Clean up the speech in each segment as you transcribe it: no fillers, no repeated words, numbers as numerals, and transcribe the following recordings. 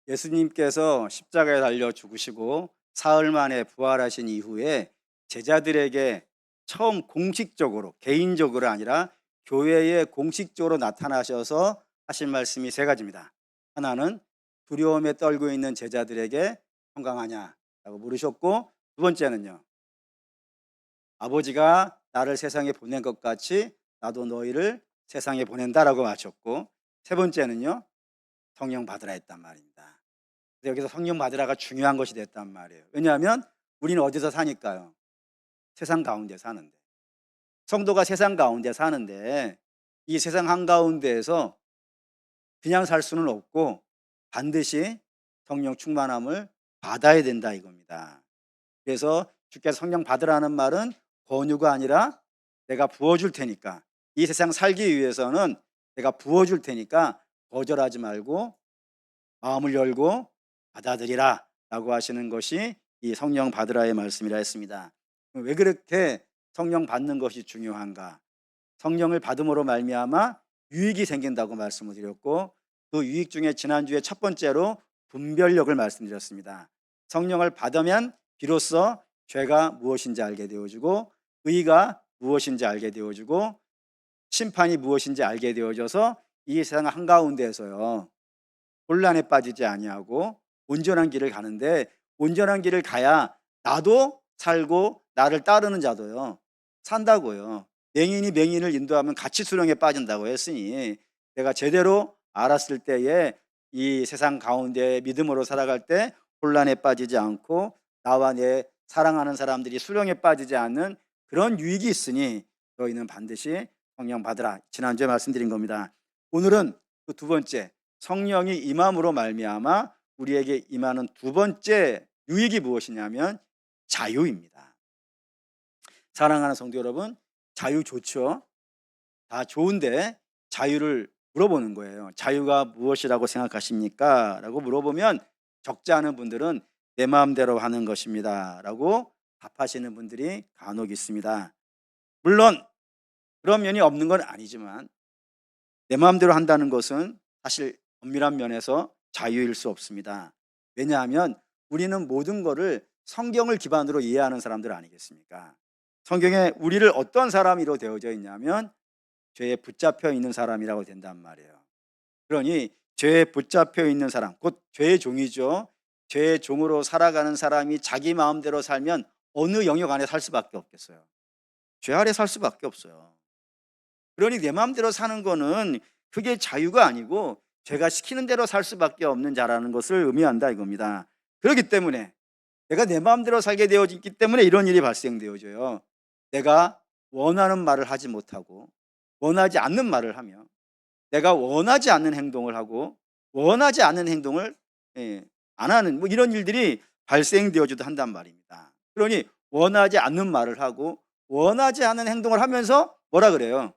예수님께서 십자가에 달려 죽으시고 사흘 만에 부활하신 이후에 제자들에게 처음 공식적으로, 개인적으로 아니라 교회에 공식적으로 나타나셔서 하신 말씀이 세 가지입니다. 하나는 두려움에 떨고 있는 제자들에게 평강하냐라고 물으셨고, 두 번째는요, 아버지가 나를 세상에 보낸 것 같이 나도 너희를 세상에 보낸다라고 하셨고, 세 번째는요, 성령 받으라 했단 말입니다. 그래서 여기서 성령 받으라가 중요한 것이 됐단 말이에요. 왜냐하면 우리는 어디서 사니까요? 세상 가운데 사는데. 성도가 세상 가운데 사는데, 이 세상 한가운데에서 그냥 살 수는 없고 반드시 성령 충만함을 받아야 된다 이겁니다. 그래서 주께서 성령 받으라는 말은 권유가 아니라 내가 부어줄 테니까, 이 세상 살기 위해서는 내가 부어줄 테니까 거절하지 말고 마음을 열고 받아들이라 라고 하시는 것이 이 성령 받으라의 말씀이라 했습니다. 왜 그렇게 성령 받는 것이 중요한가? 성령을 받음으로 말미암아 유익이 생긴다고 말씀을 드렸고, 그 유익 중에 지난주에 첫 번째로 분별력을 말씀드렸습니다. 성령을 받으면 비로소 죄가 무엇인지 알게 되어지고, 의가 무엇인지 알게 되어지고, 심판이 무엇인지 알게 되어져서 이 세상 한가운데에서요, 혼란에 빠지지 아니하고 온전한 길을 가는데, 온전한 길을 가야 나도 살고 나를 따르는 자도요 산다고요. 맹인이 맹인을 인도하면 같이 수렁에 빠진다고 했으니, 내가 제대로 알았을 때에 이 세상 가운데 믿음으로 살아갈 때 혼란에 빠지지 않고 나와 내 사랑하는 사람들이 수렁에 빠지지 않는 그런 유익이 있으니 너희는 반드시 성령 받으라. 지난주에 말씀드린 겁니다. 오늘은 그 두 번째, 성령이 임함으로 말미암아 우리에게 임하는 두 번째 유익이 무엇이냐면 자유입니다. 사랑하는 성도 여러분, 자유 좋죠? 다 좋은데 자유를 물어보는 거예요. 자유가 무엇이라고 생각하십니까? 라고 물어보면 적지 않은 분들은 내 마음대로 하는 것입니다 라고 답하시는 분들이 간혹 있습니다. 물론 그런 면이 없는 건 아니지만, 내 마음대로 한다는 것은 사실 엄밀한 면에서 자유일 수 없습니다. 왜냐하면 우리는 모든 것을 성경을 기반으로 이해하는 사람들 아니겠습니까? 성경에 우리를 어떤 사람으로 되어져 있냐면 죄에 붙잡혀 있는 사람이라고 된단 말이에요. 그러니 죄에 붙잡혀 있는 사람, 곧 죄의 종이죠. 죄의 종으로 살아가는 사람이 자기 마음대로 살면 어느 영역 안에 살 수밖에 없겠어요? 죄 아래 살 수밖에 없어요. 그러니 내 마음대로 사는 거는 그게 자유가 아니고 죄가 시키는 대로 살 수밖에 없는 자라는 것을 의미한다 이겁니다. 그렇기 때문에 내가 내 마음대로 살게 되어졌기 때문에 이런 일이 발생되어져요. 내가 원하는 말을 하지 못하고 원하지 않는 말을 하며, 내가 원하지 않는 행동을 하고 원하지 않는 행동을 안 하는 이런 일들이 발생되어지도 한단 말입니다. 그러니 원하지 않는 말을 하고 원하지 않는 행동을 하면서 뭐라 그래요?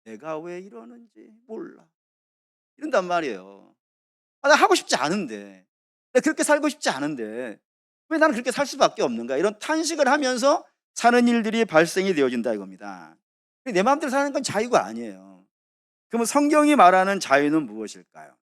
내가 왜 이러는지 몰라, 이런단 말이에요. 나 하고 싶지 않은데, 내가 그렇게 살고 싶지 않은데 왜 나는 그렇게 살 수밖에 없는가, 이런 탄식을 하면서 사는 일들이 발생이 되어진다 이겁니다. 내 마음대로 사는 건 자유가 아니에요. 그러면 성경이 말하는 자유는 무엇일까요?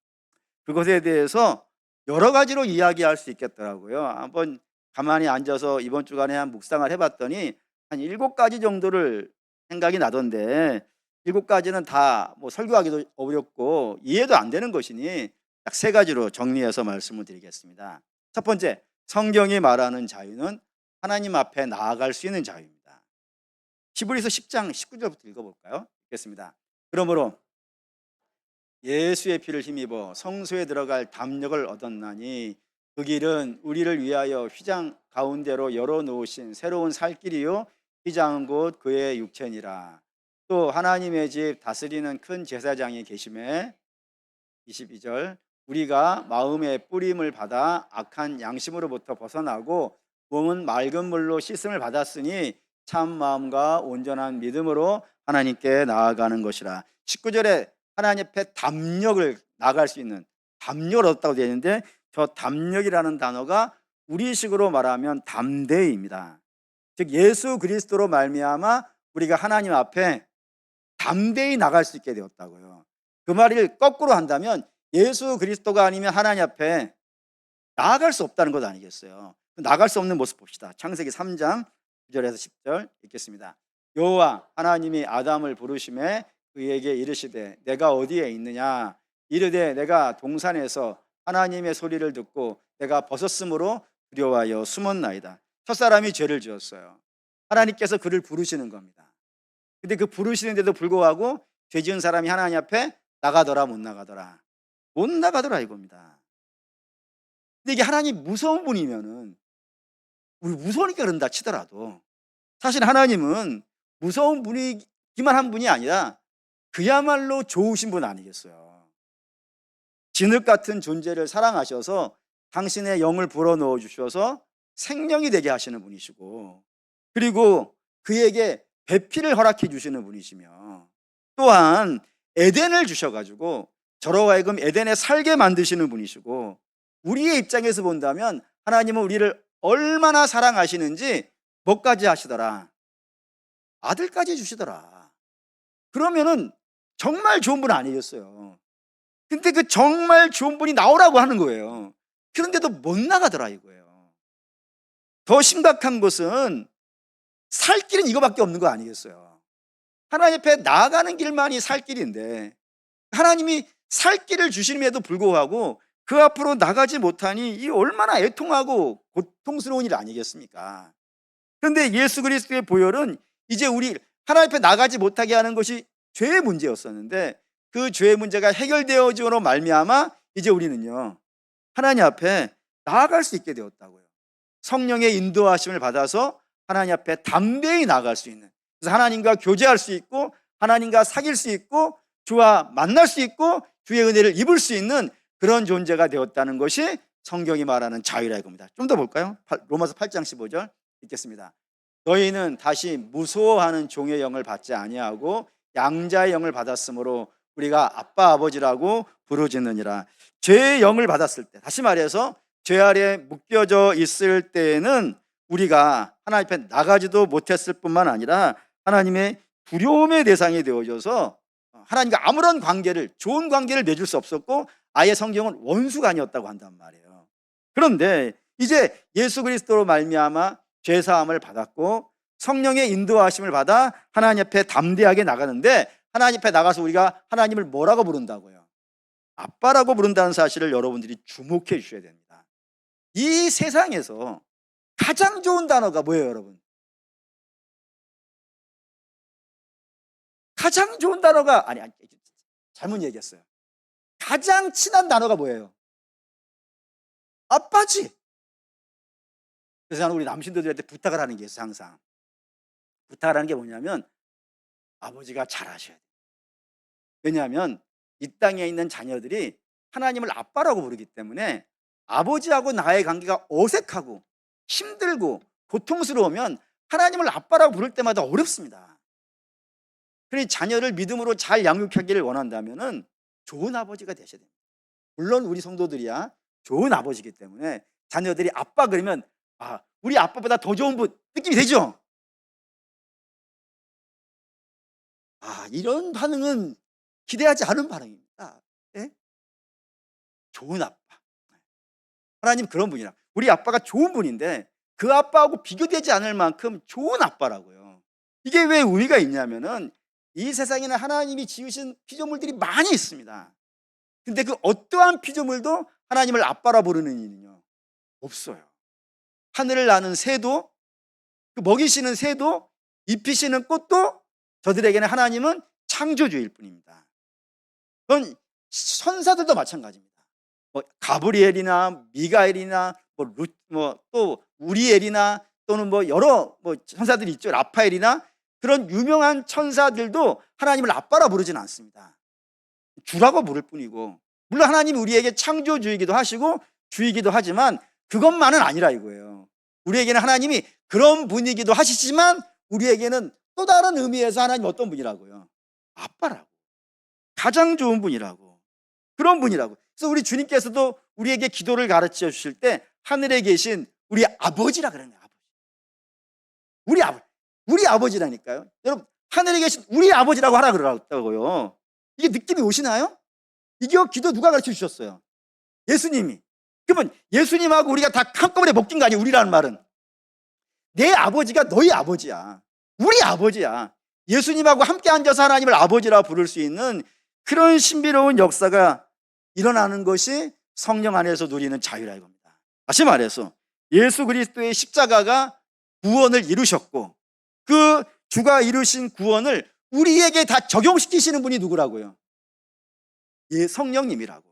그것에 대해서 여러 가지로 이야기할 수 있겠더라고요. 한번 가만히 앉아서 이번 주간에 한 묵상을 해봤더니 한 7가지 정도를 생각이 나던데, 7가지는 다 설교하기도 어렵고 이해도 안 되는 것이니 딱 3가지로 정리해서 말씀을 드리겠습니다. 첫 번째, 성경이 말하는 자유는 하나님 앞에 나아갈 수 있는 자유입니다. 히브리서 10장 19절부터 읽어볼까요? 읽겠습니다. 그러므로 예수의 피를 힘입어 성소에 들어갈 담력을 얻었나니 그 길은 우리를 위하여 휘장 가운데로 열어놓으신 새로운 살 길이요 휘장은 곧 그의 육체니라. 또 하나님의 집 다스리는 큰 제사장이 계심에 22절 우리가 마음의 뿌림을 받아 악한 양심으로부터 벗어나고 몸은 맑은 물로 씻음을 받았으니 참 마음과 온전한 믿음으로 하나님께 나아가는 것이라. 19절에 하나님 앞에 담력을 나갈 수 있는 담력을 얻었다고 되어 있는데, 저 담력이라는 단어가 우리식으로 말하면 담대입니다. 즉 예수 그리스도로 말미암아 우리가 하나님 앞에 담대히 나갈 수 있게 되었다고요. 그 말을 거꾸로 한다면 예수 그리스도가 아니면 하나님 앞에 나아갈 수 없다는 것 아니겠어요? 나아갈 수 없는 모습 봅시다. 창세기 3장 9절에서 10절 읽겠습니다. 여호와 하나님이 아담을 부르심에 그에게 이르시되 내가 어디에 있느냐? 이르되 내가 동산에서 하나님의 소리를 듣고 내가 벗었으므로 두려워하여 숨었나이다. 첫사람이 죄를 지었어요. 하나님께서 그를 부르시는 겁니다. 근데 그 부르시는데도 불구하고 죄 지은 사람이 하나님 앞에 나가더라 못 나가더라? 못 나가더라 이겁니다. 근데 이게 하나님 무서운 분이면은, 우리 무서우니까 그런다 치더라도 사실 하나님은 무서운 분이기만 한 분이 아니라 그야말로 좋으신 분 아니겠어요? 진흙 같은 존재를 사랑하셔서 당신의 영을 불어넣어 주셔서 생명이 되게 하시는 분이시고, 그리고 그에게 배필을 허락해 주시는 분이시며, 또한 에덴을 주셔가지고 저로 하여금 에덴에 살게 만드시는 분이시고, 우리의 입장에서 본다면 하나님은 우리를 얼마나 사랑하시는지 뭐까지 하시더라? 아들까지 주시더라. 그러면은 정말 좋은 분 아니겠어요? 근데 그 정말 좋은 분이 나오라고 하는 거예요. 그런데도 못 나가더라 이거예요. 더 심각한 것은 살 길은 이거밖에 없는 거 아니겠어요? 하나님 앞에 나아가는 길만이 살 길인데 하나님이 살 길을 주심에도 불구하고 그 앞으로 나가지 못하니 이 얼마나 애통하고 고통스러운 일 아니겠습니까? 그런데 예수 그리스도의 보혈은 이제 우리 하나님 앞에 나가지 못하게 하는 것이 죄의 문제였었는데, 그 죄의 문제가 해결되어짐으로 말미암아 이제 우리는요 하나님 앞에 나아갈 수 있게 되었다고요. 성령의 인도하심을 받아서 하나님 앞에 담대히 나아갈 수 있는, 그래서 하나님과 교제할 수 있고 하나님과 사귈 수 있고 주와 만날 수 있고 주의 은혜를 입을 수 있는 그런 존재가 되었다는 것이 성경이 말하는 자유라 이겁니다. 좀 더 볼까요? 로마서 8장 15절 읽겠습니다. 너희는 다시 무서워하는 종의 영을 받지 아니하고 양자의 영을 받았으므로 우리가 아빠 아버지라고 부르짖느니라. 죄의 영을 받았을 때, 다시 말해서 죄 아래 묶여져 있을 때에는 우리가 하나님 앞에 나가지도 못했을 뿐만 아니라 하나님의 두려움의 대상이 되어져서 하나님과 아무런 관계를, 좋은 관계를 맺을 수 없었고 아예 성경은 원수가 아니었다고 한단 말이에요. 그런데 이제 예수 그리스도로 말미암아 죄 사함을 받았고 성령의 인도하심을 받아 하나님 앞에 담대하게 나가는데, 하나님 앞에 나가서 우리가 하나님을 뭐라고 부른다고요? 아빠라고 부른다는 사실을 여러분들이 주목해 주셔야 됩니다. 이 세상에서 가장 좋은 단어가 뭐예요, 여러분? 가장 좋은 단어가 아니 잘못 얘기했어요. 가장 친한 단어가 뭐예요? 아빠지. 그래서 저는 우리 남신들한테 부탁을 하는 게 있어요. 항상 부탁을 하는 게 뭐냐면 아버지가 잘하셔야 돼요. 왜냐하면 이 땅에 있는 자녀들이 하나님을 아빠라고 부르기 때문에 아버지하고 나의 관계가 어색하고 힘들고 고통스러우면 하나님을 아빠라고 부를 때마다 어렵습니다. 그러니 자녀를 믿음으로 잘 양육하기를 원한다면 좋은 아버지가 되셔야 됩니다. 물론 우리 성도들이야 좋은 아버지이기 때문에 자녀들이 아빠 그러면 우리 아빠보다 더 좋은 분 느낌이 되죠? 이런 반응은 기대하지 않은 반응입니다. 예? 좋은 아빠. 하나님 그런 분이라. 우리 아빠가 좋은 분인데 그 아빠하고 비교되지 않을 만큼 좋은 아빠라고요. 이게 왜 의미가 있냐면은 이 세상에는 하나님이 지으신 피조물들이 많이 있습니다. 근데 그 어떠한 피조물도 하나님을 아빠라 부르는 이는요 없어요. 하늘을 나는 새도, 그 먹이시는 새도, 입히시는 꽃도 저들에게는 하나님은 창조주일 뿐입니다. 그건 천사들도 마찬가지입니다. 가브리엘이나 미가엘이나 또 우리엘이나 또는 여러 천사들이 있죠. 라파엘이나 그런 유명한 천사들도 하나님을 아빠라 부르지는 않습니다. 주라고 부를 뿐이고, 물론 하나님이 우리에게 창조주이기도 하시고 주이기도 하지만 그것만은 아니라 이거예요. 우리에게는 하나님이 그런 분이기도 하시지만 우리에게는 또 다른 의미에서 하나님 어떤 분이라고요? 아빠라고, 가장 좋은 분이라고, 그런 분이라고. 그래서 우리 주님께서도 우리에게 기도를 가르쳐 주실 때 하늘에 계신 우리 아버지라 그러는 거예요. 우리 아버지라니까요. 여러분 하늘에 계신 우리 아버지라고 하라 그러더라고요. 이게 느낌이 오시나요? 이게 기도 누가 가르쳐 주셨어요? 예수님이. 그러면 예수님하고 우리가 다 한꺼번에 먹긴 거 아니에요? 우리라는 말은 내 아버지가 너희 아버지야. 우리 아버지야. 예수님하고 함께 앉아서 하나님을 아버지라 부를 수 있는 그런 신비로운 역사가 일어나는 것이 성령 안에서 누리는 자유라 이겁니다. 다시 말해서 예수 그리스도의 십자가가 구원을 이루셨고 그 주가 이루신 구원을 우리에게 다 적용시키시는 분이 누구라고요? 예, 성령님이라고.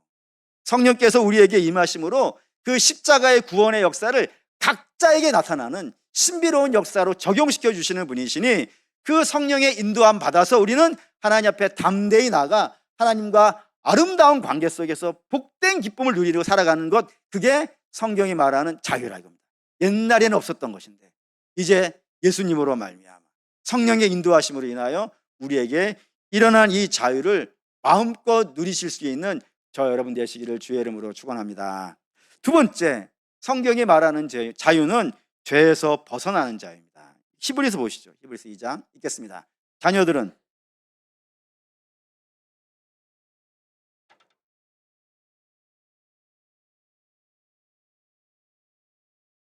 성령께서 우리에게 임하심으로 그 십자가의 구원의 역사를 각자에게 나타나는 신비로운 역사로 적용시켜 주시는 분이시니 그 성령의 인도함 받아서 우리는 하나님 앞에 담대히 나가 하나님과 아름다운 관계 속에서 복된 기쁨을 누리고 살아가는 것, 그게 성경이 말하는 자유라 이겁니다. 옛날에는 없었던 것인데 이제 예수님으로 말미암아 성령의 인도하심으로 인하여 우리에게 일어난 이 자유를 마음껏 누리실 수 있는 저 여러분 되시기를 주의 이름으로 축원합니다. 두 번째, 성경이 말하는 자유는 죄에서 벗어나는 자유입니다. 히브리서 보시죠. 히브리서 2장 읽겠습니다. 자녀들은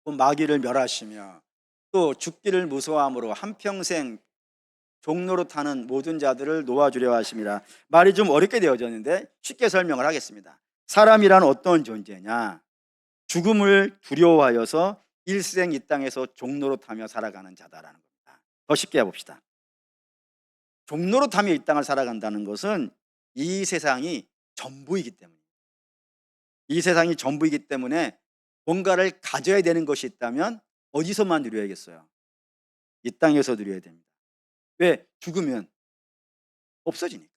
마귀를 멸하시며 또 죽기를 무서워함으로 한평생 종로로 타는 모든 자들을 놓아주려 하심이라. 말이 좀 어렵게 되어졌는데 쉽게 설명을 하겠습니다. 사람이란 어떤 존재냐? 죽음을 두려워하여서 일생 이 땅에서 종로로 타며 살아가는 자다라는 겁니다. 더 쉽게 해봅시다. 종로로 타며 이 땅을 살아간다는 것은 이 세상이 전부이기 때문에, 이 세상이 전부이기 때문에 뭔가를 가져야 되는 것이 있다면 어디서만 누려야겠어요? 이 땅에서 누려야 됩니다. 왜? 죽으면 없어지니까.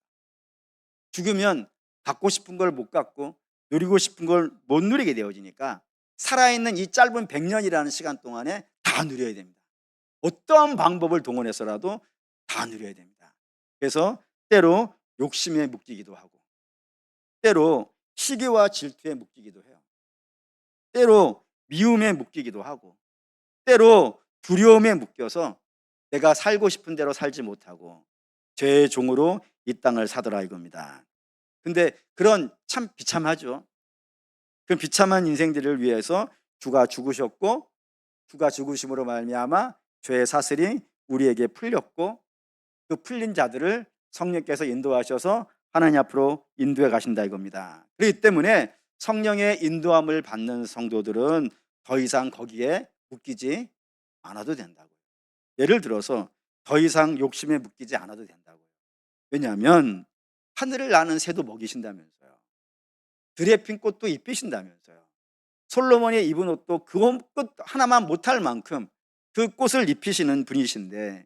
죽으면 갖고 싶은 걸 못 갖고 누리고 싶은 걸 못 누리게 되어지니까 살아있는 이 짧은 100년이라는 시간 동안에 다 누려야 됩니다. 어떠한 방법을 동원해서라도 다 누려야 됩니다. 그래서 때로 욕심에 묶이기도 하고 때로 시기와 질투에 묶이기도 해요. 때로 미움에 묶이기도 하고 때로 두려움에 묶여서 내가 살고 싶은 대로 살지 못하고 죄의 종으로 이 땅을 사더라 이겁니다. 근데 그런 참 비참하죠. 그 비참한 인생들을 위해서 주가 죽으셨고 주가 죽으심으로 말미암아 죄의 사슬이 우리에게 풀렸고 그 풀린 자들을 성령께서 인도하셔서 하나님 앞으로 인도해 가신다 이겁니다. 그렇기 때문에 성령의 인도함을 받는 성도들은 더 이상 거기에 묶이지 않아도 된다고요. 예를 들어서 더 이상 욕심에 묶이지 않아도 된다고요. 왜냐하면 하늘을 나는 새도 먹이신다면서요. 들에 핀 꽃도 입히신다면서요. 솔로몬이 입은 옷도 그 옷 하나만 못할 만큼 그 꽃을 입히시는 분이신데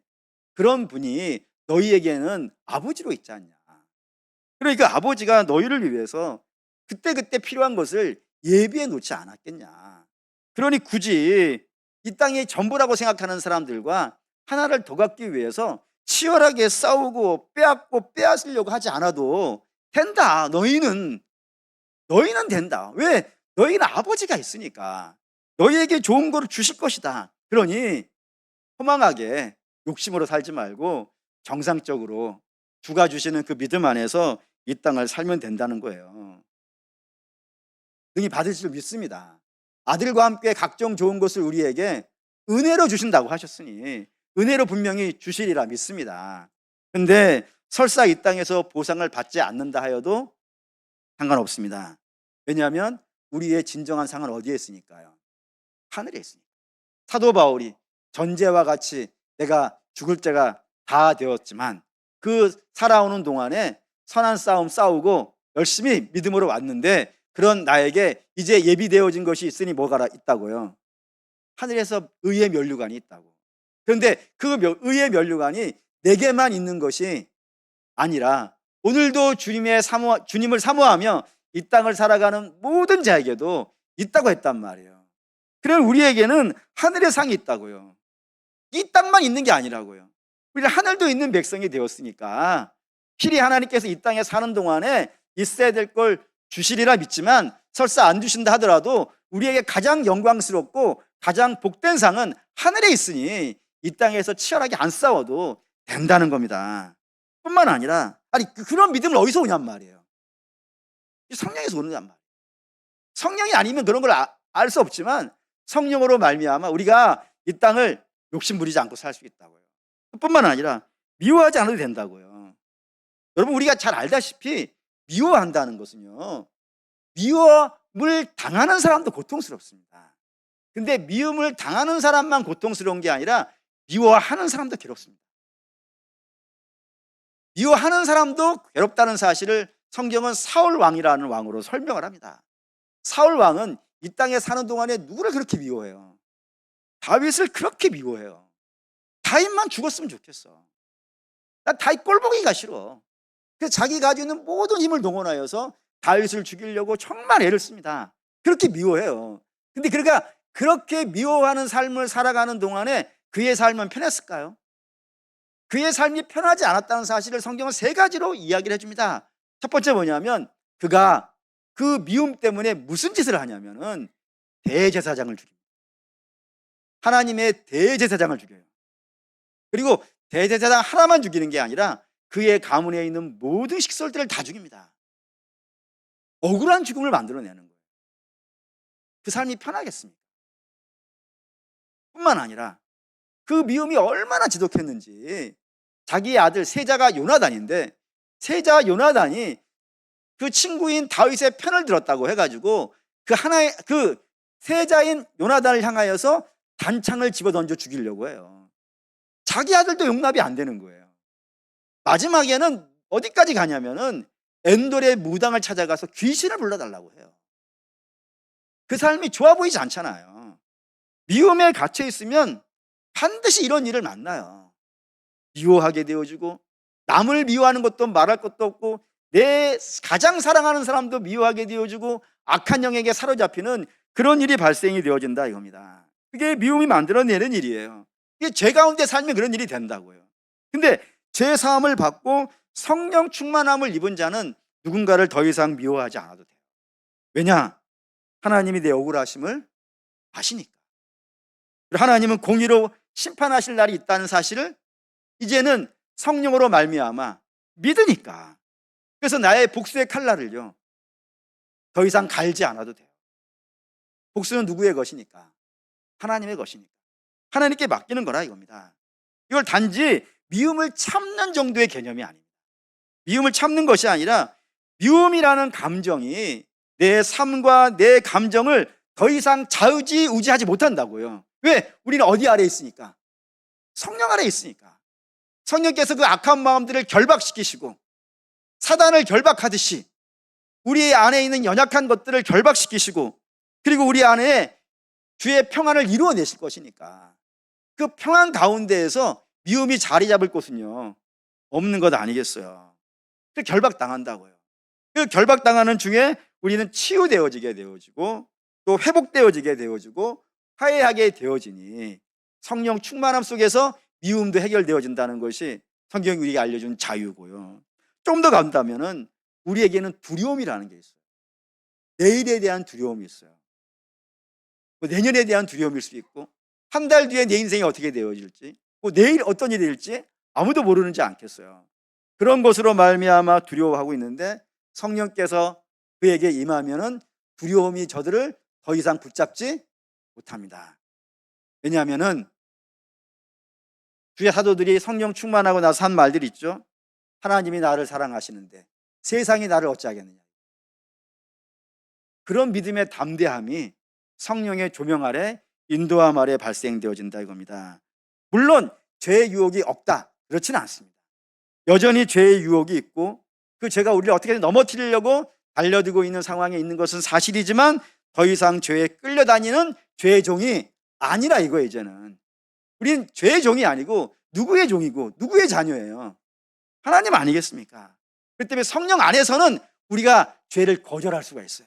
그런 분이 너희에게는 아버지로 있지 않냐. 그러니까 아버지가 너희를 위해서 그때그때 필요한 것을 예비해 놓지 않았겠냐. 그러니 굳이 이 땅이 전부라고 생각하는 사람들과 하나를 더 갖기 위해서 치열하게 싸우고 빼앗고 빼앗으려고 하지 않아도 된다. 너희는 된다. 왜? 너희는 아버지가 있으니까 너희에게 좋은 거를 주실 것이다. 그러니 허망하게 욕심으로 살지 말고 정상적으로 주가 주시는 그 믿음 안에서 이 땅을 살면 된다는 거예요. 능히 받으실 줄 믿습니다. 아들과 함께 각종 좋은 것을 우리에게 은혜로 주신다고 하셨으니 은혜로 분명히 주시리라 믿습니다. 근데 설사 이 땅에서 보상을 받지 않는다 하여도 상관없습니다. 왜냐하면 우리의 진정한 상은 어디에 있으니까요? 하늘에 있으니까. 사도 바울이 전제와 같이 내가 죽을 때가 다 되었지만 그 살아오는 동안에 선한 싸움 싸우고 열심히 믿음으로 왔는데 그런 나에게 이제 예비되어진 것이 있으니 뭐가 있다고요? 하늘에서 의의 면류관이 있다고. 그런데 그 의의 면류관이 내게만 있는 것이 아니라 오늘도 주님을 사모하며 이 땅을 살아가는 모든 자에게도 있다고 했단 말이에요. 그럼 우리에게는 하늘의 상이 있다고요. 이 땅만 있는 게 아니라고요. 우리는 하늘도 있는 백성이 되었으니까 필히 하나님께서 이 땅에 사는 동안에 있어야 될 걸 주시리라 믿지만 설사 안 주신다 하더라도 우리에게 가장 영광스럽고 가장 복된 상은 하늘에 있으니 이 땅에서 치열하게 안 싸워도 된다는 겁니다. 뿐만 아니라 그런 믿음을 어디서 오냔 말이에요. 성령에서 오는 단 말이에요. 성령이 아니면 그런 걸 알 수 없지만 성령으로 말미암아 우리가 이 땅을 욕심 부리지 않고 살 수 있다고요. 뿐만 아니라 미워하지 않아도 된다고요. 여러분, 우리가 잘 알다시피 미워한다는 것은요, 미움을 당하는 사람도 고통스럽습니다. 근데 미움을 당하는 사람만 고통스러운 게 아니라 미워하는 사람도 괴롭습니다. 미워하는 사람도 괴롭다는 사실을 성경은 사울 왕이라는 왕으로 설명을 합니다. 사울 왕은 이 땅에 사는 동안에 누구를 그렇게 미워해요? 다윗을 그렇게 미워해요. 다윗만 죽었으면 좋겠어. 나 다윗 꼴보기가 싫어. 그래서 자기가 가지고 있는 모든 힘을 동원하여서 다윗을 죽이려고 정말 애를 씁니다. 그렇게 미워해요. 근데 그러니까 그렇게 미워하는 삶을 살아가는 동안에 그의 삶은 편했을까요? 그의 삶이 편하지 않았다는 사실을 성경은 세 가지로 이야기를 해줍니다. 첫 번째 뭐냐면 그가 그 미움 때문에 무슨 짓을 하냐면은 대제사장을 죽입니다. 하나님의 대제사장을 죽여요. 그리고 대제사장 하나만 죽이는 게 아니라 그의 가문에 있는 모든 식솔들을 다 죽입니다. 억울한 죽음을 만들어내는 거예요. 그 삶이 편하겠습니까? 뿐만 아니라 그 미움이 얼마나 지독했는지 자기의 아들 세자가 요나단인데, 세자 요나단이 그 친구인 다윗의 편을 들었다고 해가지고 그 세자인 요나단을 향하여서 단창을 집어던져 죽이려고 해요. 자기 아들도 용납이 안 되는 거예요. 마지막에는 어디까지 가냐면은 엔돌의 무당을 찾아가서 귀신을 불러달라고 해요. 그 삶이 좋아 보이지 않잖아요. 미움에 갇혀 있으면 반드시 이런 일을 만나요. 미워하게 되어지고, 남을 미워하는 것도 말할 것도 없고, 내 가장 사랑하는 사람도 미워하게 되어지고, 악한 영에게 사로잡히는 그런 일이 발생이 되어진다 이겁니다. 그게 미움이 만들어내는 일이에요. 이게 죄 가운데 살면 그런 일이 된다고요. 근데 죄 사함을 받고 성령 충만함을 입은 자는 누군가를 더 이상 미워하지 않아도 돼요. 왜냐? 하나님이 내 억울하심을 아시니까. 하나님은 공의로 심판하실 날이 있다는 사실을 이제는 성령으로 말미암아 믿으니까. 그래서 나의 복수의 칼날을요, 더 이상 갈지 않아도 돼요. 복수는 누구의 것이니까? 하나님의 것이니까. 하나님께 맡기는 거라 이겁니다. 이걸 단지 미움을 참는 정도의 개념이 아닙니다. 미움을 참는 것이 아니라 미움이라는 감정이 내 삶과 내 감정을 더 이상 좌우지우지하지 못한다고요. 왜? 우리는 어디 아래에 있으니까? 성령 아래에 있으니까. 성령께서 그 악한 마음들을 결박시키시고 사단을 결박하듯이 우리 안에 있는 연약한 것들을 결박시키시고, 그리고 우리 안에 주의 평안을 이루어내실 것이니까 그 평안 가운데에서 미움이 자리 잡을 곳은요 없는 것 아니겠어요. 결박당한다고요. 그 결박당하는 중에 우리는 치유되어지게 되어지고 또 회복되어지게 되어지고 화해하게 되어지니 성령 충만함 속에서 미움도 해결되어진다는 것이 성경이 우리에게 알려준 자유고요. 좀 더 간다면은 우리에게는 두려움이라는 게 있어요. 내일에 대한 두려움이 있어요. 내년에 대한 두려움일 수 있고, 한 달 뒤에 내 인생이 어떻게 되어질지, 내일 어떤 일이 될지 아무도 모르는지 않겠어요. 그런 것으로 말미암아 두려워하고 있는데 성령께서 그에게 임하면은 두려움이 저들을 더 이상 붙잡지 못합니다. 왜냐하면은 주의 사도들이 성령 충만하고 나서 한 말들이 있죠. 하나님이 나를 사랑하시는데 세상이 나를 어찌하겠느냐. 그런 믿음의 담대함이 성령의 조명 아래, 인도함 아래 발생되어진다 이겁니다. 물론 죄의 유혹이 없다, 그렇지는 않습니다. 여전히 죄의 유혹이 있고 그 죄가 우리를 어떻게든 넘어뜨리려고 달려들고 있는 상황에 있는 것은 사실이지만 더 이상 죄에 끌려다니는 죄의 종이 아니라 이거예요. 이제는 우린 죄의 종이 아니고 누구의 종이고 누구의 자녀예요? 하나님 아니겠습니까? 그렇기 때문에 성령 안에서는 우리가 죄를 거절할 수가 있어요.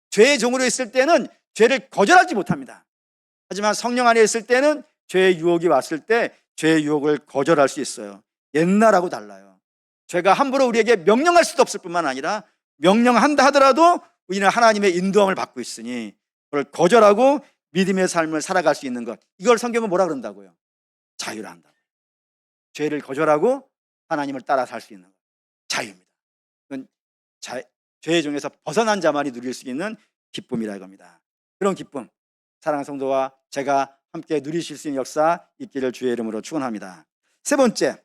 죄의 종으로 있을 때는 죄를 거절하지 못합니다. 하지만 성령 안에 있을 때는 죄의 유혹이 왔을 때 죄의 유혹을 거절할 수 있어요. 옛날하고 달라요. 죄가 함부로 우리에게 명령할 수도 없을 뿐만 아니라 명령한다 하더라도 우리는 하나님의 인도함을 받고 있으니 그걸 거절하고 믿음의 삶을 살아갈 수 있는 것, 이걸 성경은 뭐라 그런다고요? 자유라 한다고요. 죄를 거절하고 하나님을 따라 살 수 있는 것, 자유입니다. 그건 죄의 종에서 벗어난 자만이 누릴 수 있는 기쁨이라 이겁니다. 그런 기쁨, 사랑하는 성도와 제가 함께 누리실 수 있는 역사 있기를 주의 이름으로 축원합니다. 세 번째,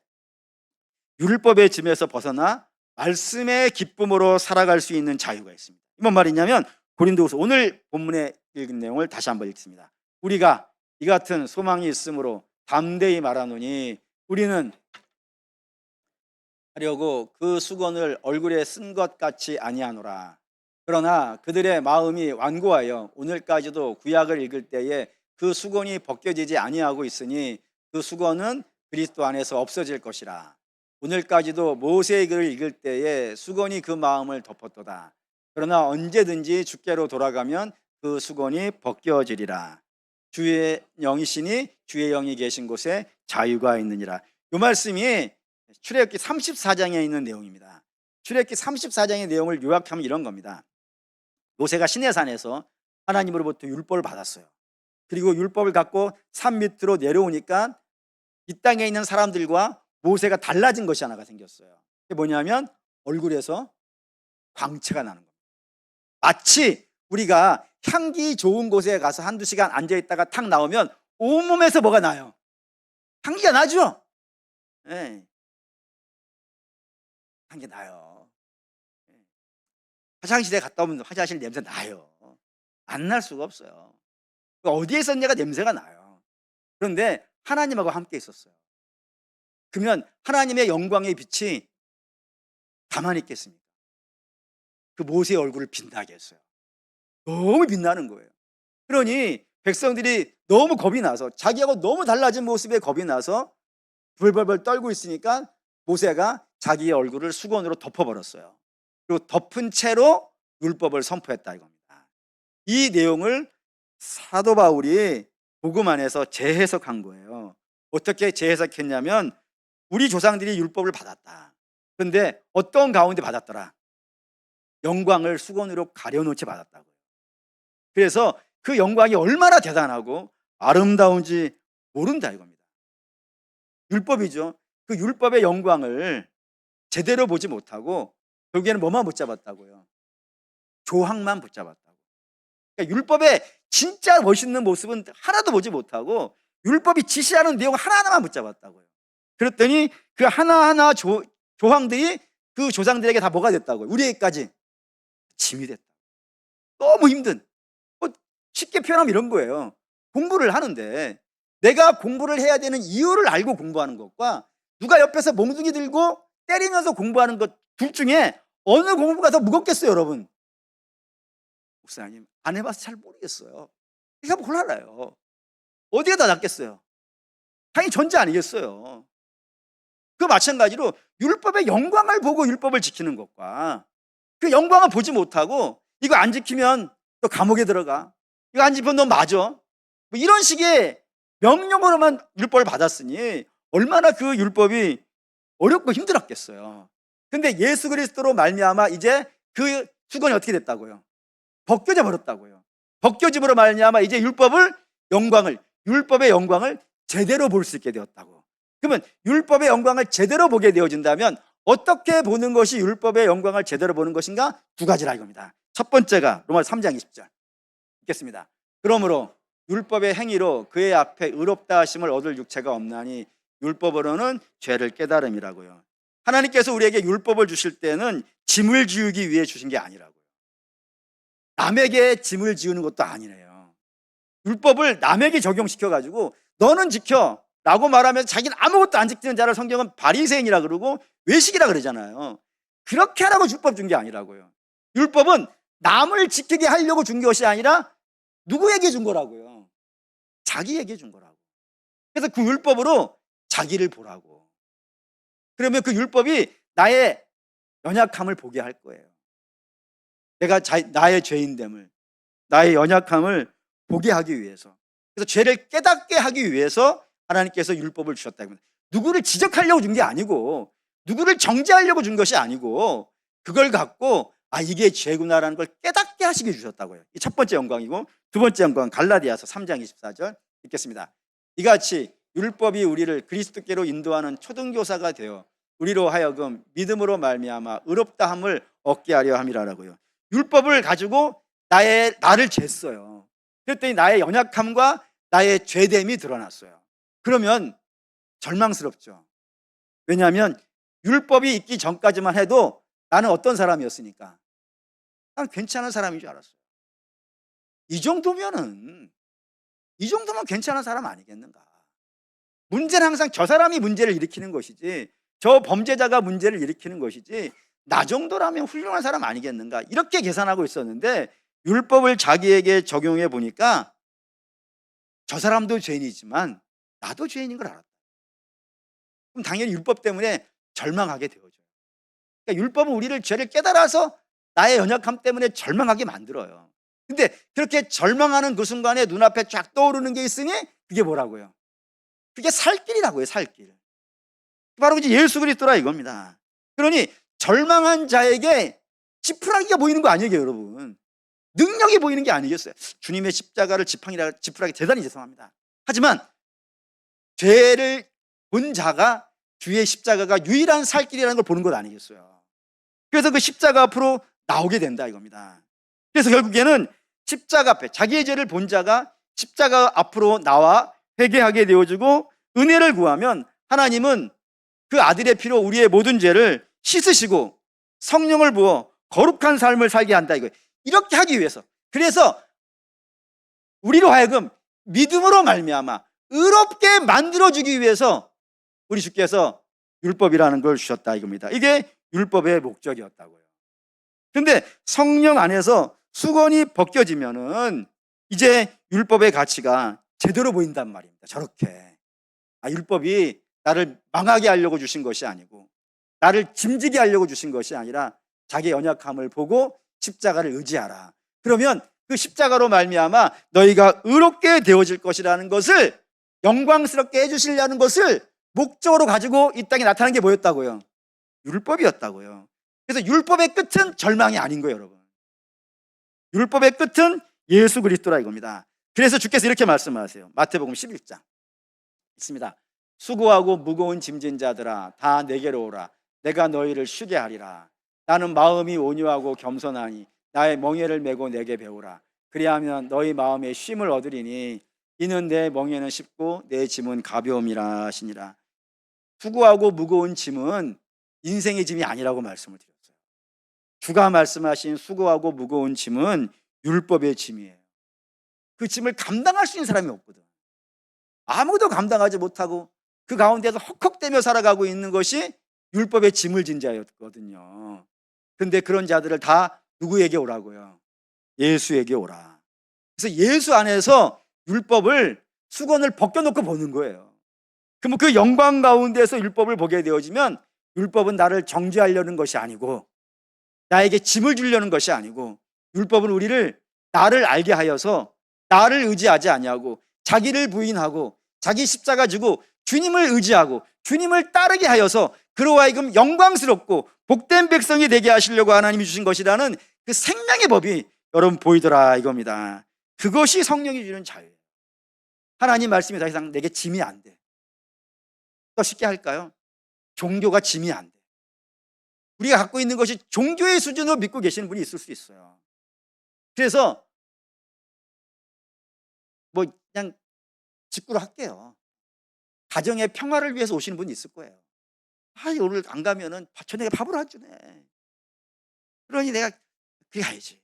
율법의 짐에서 벗어나 말씀의 기쁨으로 살아갈 수 있는 자유가 있습니다. 이뭔 말이냐면 고린도후서 오늘 본문에 읽은 내용을 다시 한번 읽습니다. 우리가 이 같은 소망이 있으므로 담대히 말하노니 우리는 하려고 그 수건을 얼굴에 쓴 것 같이 아니하노라. 그러나 그들의 마음이 완고하여 오늘까지도 구약을 읽을 때에 그 수건이 벗겨지지 아니하고 있으니 그 수건은 그리스도 안에서 없어질 것이라. 오늘까지도 모세의 글을 읽을 때에 수건이 그 마음을 덮었도다. 그러나 언제든지 주께로 돌아가면 그 수건이 벗겨지리라. 주의 영이시니 주의 영이 계신 곳에 자유가 있느니라. 이 말씀이 출애굽기 34장에 있는 내용입니다. 출애굽기 34장의 내용을 요약하면 이런 겁니다. 모세가 시내산에서 하나님으로부터 율법을 받았어요. 그리고 율법을 갖고 산 밑으로 내려오니까 이 땅에 있는 사람들과 모세가 달라진 것이 하나가 생겼어요. 그게 뭐냐면 얼굴에서 광채가 나는 겁니다. 마치 우리가 향기 좋은 곳에 가서 한두 시간 앉아있다가 탁 나오면 온몸에서 뭐가 나요? 향기가 나죠? 네. 향기 나요. 화장실에 갔다 오면 화장실 냄새 나요. 안 날 수가 없어요. 어디에 있었냐가 냄새가 나요. 그런데 하나님하고 함께 있었어요. 그러면 하나님의 영광의 빛이 가만히 있겠습니까? 그 모세의 얼굴을 빛나게 했어요. 너무 빛나는 거예요. 그러니 백성들이 너무 겁이 나서 자기하고 너무 달라진 모습에 겁이 나서 벌벌벌 떨고 있으니까 모세가 자기의 얼굴을 수건으로 덮어버렸어요. 그리고 덮은 채로 율법을 선포했다 이겁니다. 이 내용을 사도 바울이 복음 안에서 재해석한 거예요. 어떻게 재해석했냐면 우리 조상들이 율법을 받았다. 그런데 어떤 가운데 받았더라? 영광을 수건으로 가려놓은 채 받았다고요. 그래서 그 영광이 얼마나 대단하고 아름다운지 모른다 이겁니다. 율법이죠. 그 율법의 영광을 제대로 보지 못하고 결국에는 뭐만 붙잡았다고요? 조항만 붙잡았다고. 그러니까 율법의 진짜 멋있는 모습은 하나도 보지 못하고 율법이 지시하는 내용 하나하나만 붙잡았다고요. 그랬더니 그 하나하나 조항들이 그 조상들에게 다 뭐가 됐다고요? 우리에게까지 짐이 됐다. 너무 힘든. 쉽게 표현하면 이런 거예요. 공부를 하는데 내가 공부를 해야 되는 이유를 알고 공부하는 것과 누가 옆에서 몽둥이 들고 때리면서 공부하는 것 둘 중에 어느 공부가 더 무겁겠어요, 여러분? 목사님, 안 해봐서 잘 모르겠어요. 이거 몰라요. 어디에 다 낫겠어요? 당연히 전자 아니겠어요. 그 마찬가지로 율법의 영광을 보고 율법을 지키는 것과 그 영광을 보지 못하고 이거 안 지키면 또 감옥에 들어가. 이거 안 지키면 너 맞아. 뭐 이런 식의 명령으로만 율법을 받았으니 얼마나 그 율법이 어렵고 힘들었겠어요. 근데 예수 그리스도로 말미암아 이제 그 수건이 어떻게 됐다고요? 벗겨져 버렸다고요. 벗겨짐으로 말미암아 이제 율법의 영광을 제대로 볼 수 있게 되었다고. 그러면 율법의 영광을 제대로 보게 되어진다면 어떻게 보는 것이 율법의 영광을 제대로 보는 것인가? 두 가지라 이겁니다. 첫 번째가 로마서 3장 20절 읽겠습니다. 그러므로 율법의 행위로 그의 앞에 의롭다 하심을 얻을 육체가 없나니 율법으로는 죄를 깨달음이라고요. 하나님께서 우리에게 율법을 주실 때는 짐을 지우기 위해 주신 게 아니라고요. 남에게 짐을 지우는 것도 아니래요. 율법을 남에게 적용시켜가지고 너는 지켜 라고 말하면서 자기는 아무것도 안 지키는 자를 성경은 바리새인이라 그러고 외식이라 그러잖아요. 그렇게 하라고 율법 준 게 아니라고요. 율법은 남을 지키게 하려고 준 것이 아니라 누구에게 준 거라고요? 자기에게 준 거라고. 그래서 그 율법으로 자기를 보라고. 그러면 그 율법이 나의 연약함을 보게 할 거예요. 내가 나의 죄인됨을, 나의 연약함을 보게 하기 위해서. 그래서 죄를 깨닫게 하기 위해서 하나님께서 율법을 주셨다. 누구를 지적하려고 준 게 아니고 누구를 정죄하려고 준 것이 아니고 그걸 갖고 이게 죄구나라는 걸 깨닫게 하시게 주셨다고요. 이 첫 번째 영광이고 두 번째 영광은 갈라디아서 3장 24절 읽겠습니다. 이같이 율법이 우리를 그리스도께로 인도하는 초등교사가 되어 우리로 하여금 믿음으로 말미암아 의롭다함을 얻게 하려 함이라라고요. 율법을 가지고 나를 쟀어요. 그랬더니 나의 연약함과 나의 죄됨이 드러났어요. 그러면 절망스럽죠. 왜냐하면 율법이 있기 전까지만 해도 나는 어떤 사람이었으니까 난 괜찮은 사람인 줄 알았어요. 이 정도면 괜찮은 사람 아니겠는가. 문제는 항상 저 사람이 문제를 일으키는 것이지, 저 범죄자가 문제를 일으키는 것이지, 나 정도라면 훌륭한 사람 아니겠는가, 이렇게 계산하고 있었는데 율법을 자기에게 적용해 보니까 저 사람도 죄인이지만 나도 죄인인 걸 알았다. 그럼 당연히 율법 때문에 절망하게 되어져요. 그러니까 율법은 우리를 죄를 깨달아서 나의 연약함 때문에 절망하게 만들어요. 근데 그렇게 절망하는 그 순간에 눈앞에 쫙 떠오르는 게 있으니 그게 뭐라고요? 그게 살 길이라고요. 살 길. 바로 이제 예수 그리스도라 이겁니다. 그러니 절망한 자에게 지푸라기가 보이는 거 아니에요, 여러분. 능력이 보이는 게 아니겠어요. 주님의 십자가를 지푸라기 대단히 죄송합니다. 하지만 죄를 본 자가 주의 십자가가 유일한 살 길이라는 걸 보는 것 아니겠어요. 그래서 그 십자가 앞으로 나오게 된다 이겁니다. 그래서 결국에는 십자가 앞에 자기의 죄를 본 자가 십자가 앞으로 나와 회개하게 되어지고 은혜를 구하면 하나님은 그 아들의 피로 우리의 모든 죄를 씻으시고 성령을 부어 거룩한 삶을 살게 한다 이거예요. 이렇게 하기 위해서, 그래서 우리로 하여금 믿음으로 말미암아 의롭게 만들어주기 위해서 우리 주께서 율법이라는 걸 주셨다 이겁니다. 이게 율법의 목적이었다고요. 그런데 성령 안에서 수건이 벗겨지면은 이제 율법의 가치가 제대로 보인단 말입니다. 저렇게 율법이 나를 망하게 하려고 주신 것이 아니고 나를 짐지게 하려고 주신 것이 아니라 자기의 연약함을 보고 십자가를 의지하라. 그러면 그 십자가로 말미암아 너희가 의롭게 되어질 것이라는 것을, 영광스럽게 해주시려는 것을 목적으로 가지고 이 땅에 나타난 게 뭐였다고요? 율법이었다고요. 그래서 율법의 끝은 절망이 아닌 거예요, 여러분. 율법의 끝은 예수 그리스도라 이겁니다. 그래서 주께서 이렇게 말씀하세요. 마태복음 11장 있습니다. 수고하고 무거운 짐진 자들아 다 내게로 오라. 내가 너희를 쉬게 하리라. 나는 마음이 온유하고 겸손하니 나의 멍에를 메고 내게 배우라. 그리하면 너희 마음에 쉼을 얻으리니 이는 내 멍에는 쉽고 내 짐은 가벼움이라 하시니라. 수고하고 무거운 짐은 인생의 짐이 아니라고 말씀을 드렸어요. 주가 말씀하신 수고하고 무거운 짐은 율법의 짐이에요. 그 짐을 감당할 수 있는 사람이 없거든. 아무도 감당하지 못하고 그 가운데서 헉헉대며 살아가고 있는 것이 율법의 짐을 진 자였거든요. 그런데 그런 자들을 다 누구에게 오라고요? 예수에게 오라. 그래서 예수 안에서 율법을, 수건을 벗겨놓고 보는 거예요. 그럼 그 영광 가운데서 율법을 보게 되어지면 율법은 나를 정죄하려는 것이 아니고 나에게 짐을 주려는 것이 아니고, 율법은 우리를 나를 알게 하여서 나를 의지하지 아니하고 자기를 부인하고 자기 십자가 지고 주님을 의지하고 주님을 따르게 하여서 그로 하여금 영광스럽고 복된 백성이 되게 하시려고 하나님이 주신 것이라는 그 생명의 법이 여러분 보이더라 이겁니다. 그것이 성령이 주는 자유예요. 하나님 말씀이 더 이상 내게 짐이 안 돼. 더 쉽게 할까요? 종교가 짐이 안 돼. 우리가 갖고 있는 것이 종교의 수준으로 믿고 계시는 분이 있을 수 있어요. 그래서 뭐 그냥 직구로 할게요. 가정의 평화를 위해서 오시는 분이 있을 거예요. 오늘 안 가면은 저녁에 밥을 안 주네. 그러니 내가 그게 가야지.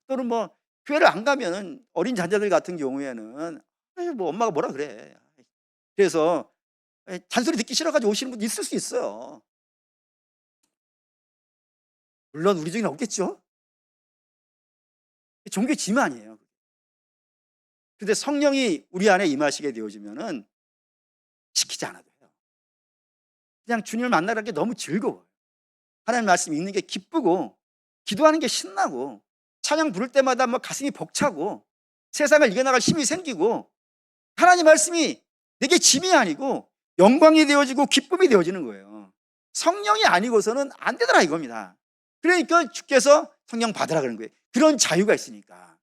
또는 뭐 교회를 안 가면은 어린 자녀들 같은 경우에는 뭐 엄마가 뭐라 그래. 그래서 잔소리 듣기 싫어가지고 오시는 분 있을 수 있어요. 물론 우리 중에는 없겠죠. 종교의 짐 아니에요. 근데 성령이 우리 안에 임하시게 되어지면은 시키지 않아도 해요. 그냥 주님을 만나는 게 너무 즐거워요. 하나님 말씀 읽는 게 기쁘고 기도하는 게 신나고 찬양 부를 때마다 뭐 가슴이 벅차고 세상을 이겨나갈 힘이 생기고, 하나님 말씀이 내게 짐이 아니고 영광이 되어지고 기쁨이 되어지는 거예요. 성령이 아니고서는 안 되더라 이겁니다. 그러니까 주께서 성령 받으라 그러는 거예요. 그런 자유가 있으니까.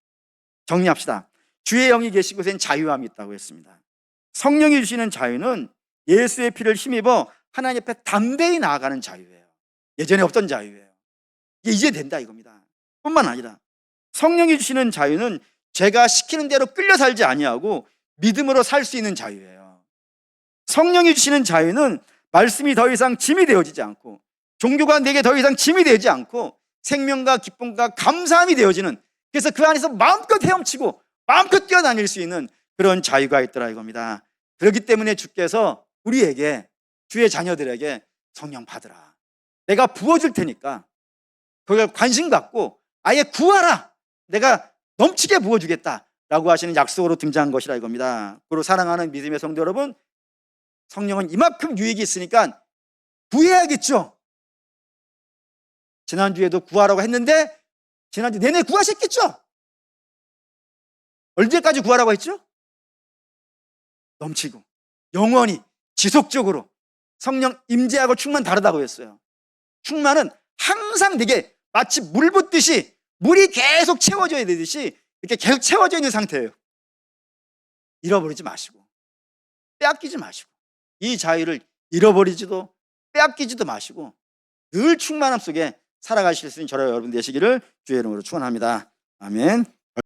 정리합시다. 주의 영이 계시고선 자유함이 있다고 했습니다. 성령이 주시는 자유는 예수의 피를 힘입어 하나님 앞에 담대히 나아가는 자유예요. 예전에 없던 자유예요. 이게 이제 된다 이겁니다. 뿐만 아니라 성령이 주시는 자유는 제가 시키는 대로 끌려 살지 아니하고 믿음으로 살 수 있는 자유예요. 성령이 주시는 자유는 말씀이 더 이상 짐이 되어지지 않고 종교가 내게 더 이상 짐이 되지 않고 생명과 기쁨과 감사함이 되어지는, 그래서 그 안에서 마음껏 헤엄치고 마음껏 뛰어다닐 수 있는 그런 자유가 있더라 이겁니다. 그렇기 때문에 주께서 우리에게, 주의 자녀들에게 성령 받으라, 내가 부어줄 테니까 그걸 관심 갖고 아예 구하라, 내가 넘치게 부어주겠다라고 하시는 약속으로 등장한 것이라 이겁니다. 그리고 사랑하는 믿음의 성도 여러분, 성령은 이만큼 유익이 있으니까 구해야겠죠. 지난주에도 구하라고 했는데 지난주 내내 구하셨겠죠. 언제까지 구하라고 했죠? 넘치고 영원히 지속적으로. 성령 임재하고 충만 다르다고 했어요. 충만은 항상 내게 마치 물 붓듯이 물이 계속 채워져야 되듯이 이렇게 계속 채워져 있는 상태예요. 잃어버리지 마시고 빼앗기지 마시고 이 자유를 잃어버리지도 빼앗기지도 마시고 늘 충만함 속에 살아가실 수 있는 저와 여러분 되시기를 주의 이름으로 축원합니다. 아멘.